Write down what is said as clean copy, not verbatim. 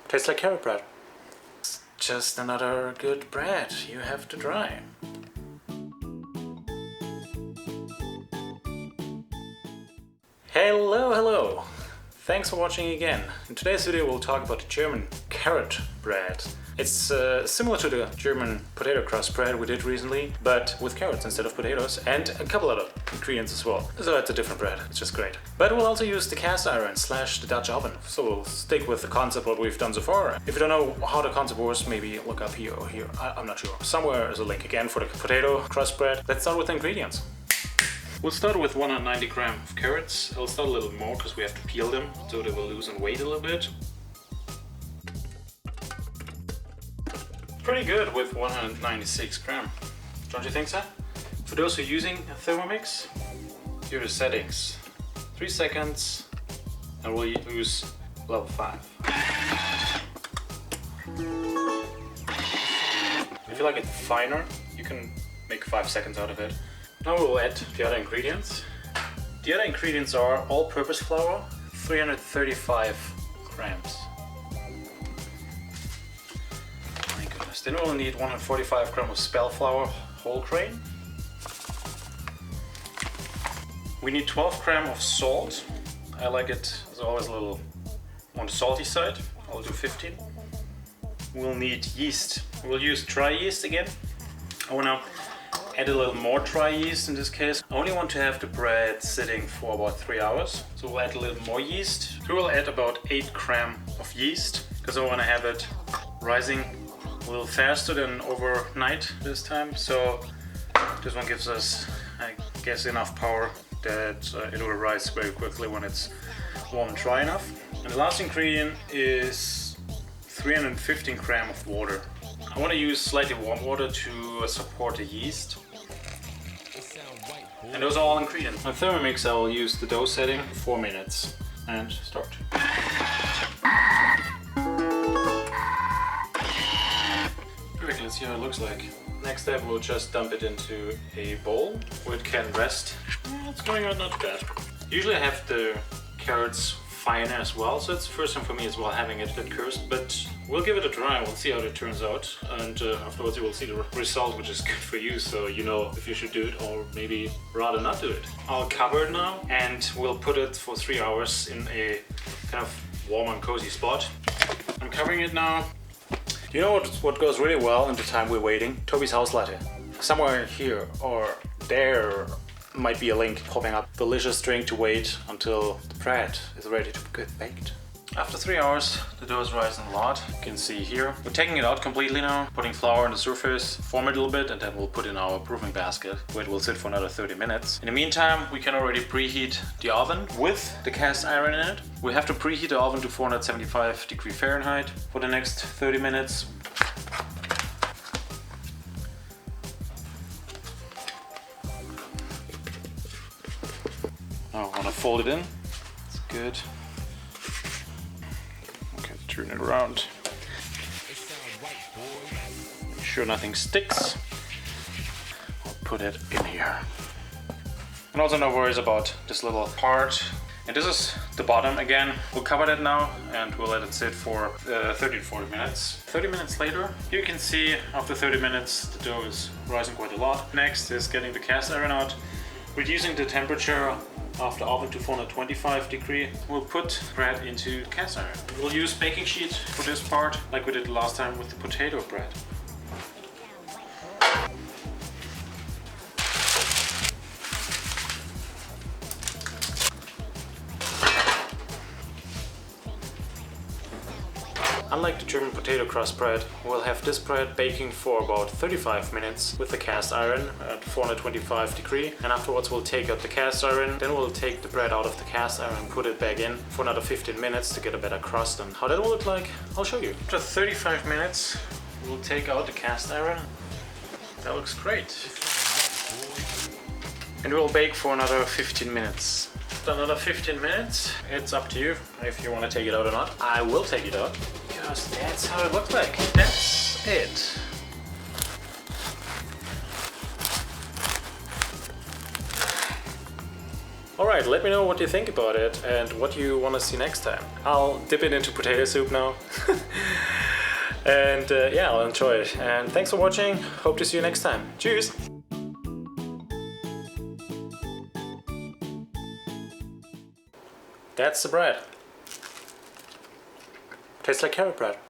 Tastes like carrot bread. It's just another good bread you have to try. Hello! Thanks for watching again. In today's video we'll talk about the German carrot bread. It's similar to the German potato crust bread we did recently, but with carrots instead of potatoes, and a couple other ingredients as well. So it's a different bread, it's just great. But we'll also use the cast iron / the Dutch oven, so we'll stick with the concept what we've done so far. If you don't know how the concept works, maybe look up here or here, I'm not sure. Somewhere is a link again for the potato crust bread. Let's start with the ingredients. We'll start with 190 grams of carrots. I'll start a little more because we have to peel them, so they will lose in weight a little bit. Pretty good with 196 grams, don't you think so? For those who are using a Thermomix, here are the settings. 3 seconds, and we'll use level 5. If you like it finer, you can make 5 seconds out of it. Now we'll add the other ingredients. The other ingredients are all-purpose flour, 335 grams. My goodness. Then we'll need 145 grams of Spelt flour, whole grain. We need 12 grams of salt. I like it as always a little on the salty side. I'll do 15. We'll need yeast. We'll use dry yeast again. I want to add a little more dry yeast in this case. I only want to have the bread sitting for about 3 hours. So we'll add a little more yeast. We will add about 8 grams of yeast because I want to have it rising a little faster than overnight this time. So this one gives us, I guess, enough power that it will rise very quickly when it's warm and dry enough. And the last ingredient is 315 grams of water. I want to use slightly warm water to support the yeast. And those are all ingredients. On Thermomix I will use the dough setting 4 minutes and start. Perfect, let's see how it looks like. Next step we'll just dump it into a bowl where it can rest. It's going out not too bad. Usually I have the carrots finer as well, so it's the first time for me as well having it that cursed, but we'll give it a try, we'll see how it turns out, and afterwards you will see the result, which is good for you, so you know if you should do it or maybe rather not do it. I'll cover it now and we'll put it for 3 hours in a kind of warm and cozy spot. I'm covering it now. You know what goes really well in the time we're waiting? Tobi's house latte. Somewhere here or there might be a link popping up. Delicious drink to wait until the bread is ready to get baked. After 3 hours, the dough is rising a lot. You can see here. We're taking it out completely now, putting flour on the surface, form it a little bit, and then we'll put in our proofing basket where it will sit for another 30 minutes. In the meantime, we can already preheat the oven with the cast iron in it. We have to preheat the oven to 475 degrees Fahrenheit for the next 30 minutes. Now I want to fold it in. It's good. Okay, turn it around. Make sure nothing sticks. I'll put it in here. And also no worries about this little part. And this is the bottom again. We'll cover that now and we'll let it sit for 30 to 40 minutes. 30 minutes later, you can see after 30 minutes the dough is rising quite a lot. Next is getting the cast iron out. Reducing the temperature of the oven to 425 degrees, we'll put bread into the cast iron. We'll use baking sheet for this part, like we did last time with the potato bread. Unlike the German potato crust bread, we'll have this bread baking for about 35 minutes with the cast iron at 425 degrees, and afterwards we'll take out the cast iron, then we'll take the bread out of the cast iron and put it back in for another 15 minutes to get a better crust. And how that will look like, I'll show you. After 35 minutes we'll take out the cast iron. That looks great. And we'll bake for another 15 minutes. After another 15 minutes, it's up to you if you want to take it out or not. I will take it out. Because that's how it looks like. That's it. Alright, let me know what you think about it and what you want to see next time. I'll dip it into potato soup now. And yeah, I'll enjoy it. And thanks for watching. Hope to see you next time. Cheers! That's the bread. Tastes like carrot bread.